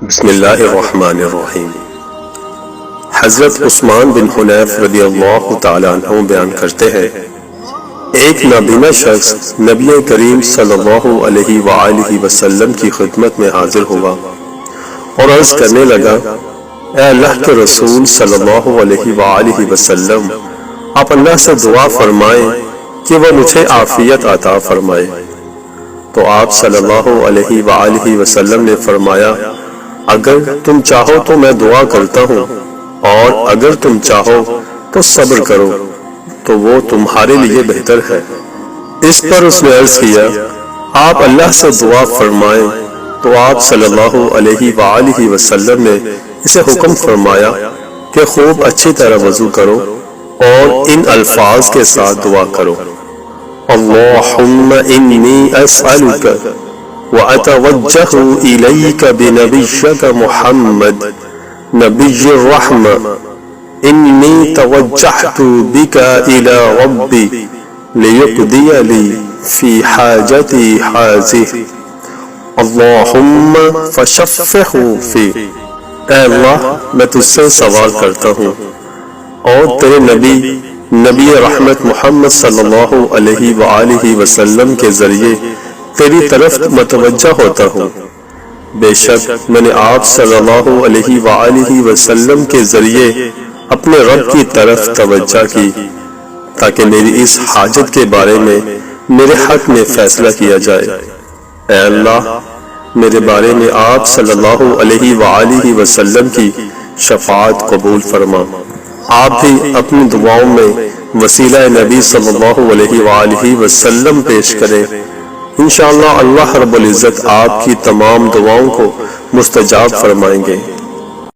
بسم اللہ الرحمن الرحیم۔ حضرت عثمان بن حنیف رضی اللہ تعالیٰ عنہ بیان کرتے ہیں، ایک نابینا شخص نبی کریم صلی اللہ علیہ وآلہ وسلم کی خدمت میں حاضر ہوا اور عرض کرنے لگا، اے اللہ کے رسول صلی اللہ علیہ وآلہ وسلم، آپ اللہ سے دعا فرمائیں کہ وہ مجھے عافیت عطا فرمائے۔ تو آپ صلی اللہ علیہ وآلہ وسلم نے فرمایا، اگر تم چاہو تو میں دعا کرتا ہوں، اور اگر تم چاہو تو صبر کرو تو وہ تمہارے لیے بہتر ہے۔ اس پر اس نے عرض کیا، آپ اللہ سے دعا فرمائیں۔ تو آپ صلی اللہ علیہ وآلہ وسلم نے اسے حکم فرمایا کہ خوب اچھی طرح وضو کرو اور ان الفاظ کے ساتھ دعا کرو، اللہم انی اسألک وأتوجه إليك بنبيك محمد نبي الرحمة إني توجهت بك إلى ربي ليقضي لي في حاجتي هذه اللهم فشفعه في۔ اے اللہ، میں تجھ سے سوال کرتا ہوں اور تیرے نبی رحمت محمد صلی اللہ علیہ وآلہ وسلم کے ذریعے تیری طرف متوجہ ہوتا ہوں۔ بے شک میں نے آپ صلی اللہ علیہ وآلہ وسلم کے ذریعے اپنے رب کی طرف توجہ کی تاکہ میری اس حاجت کے بارے میں میرے حق میں فیصلہ کیا جائے۔ اے اللہ، میرے بارے میں آپ صلی اللہ علیہ وآلہ وسلم کی شفاعت قبول فرما۔ آپ بھی اپنی دعاؤں میں وسیلہ نبی صلی اللہ علیہ وآلہ وسلم پیش کریں، انشاءاللہ اللہ رب العزت آپ کی تمام دعاؤں کو مستجاب فرمائیں گے۔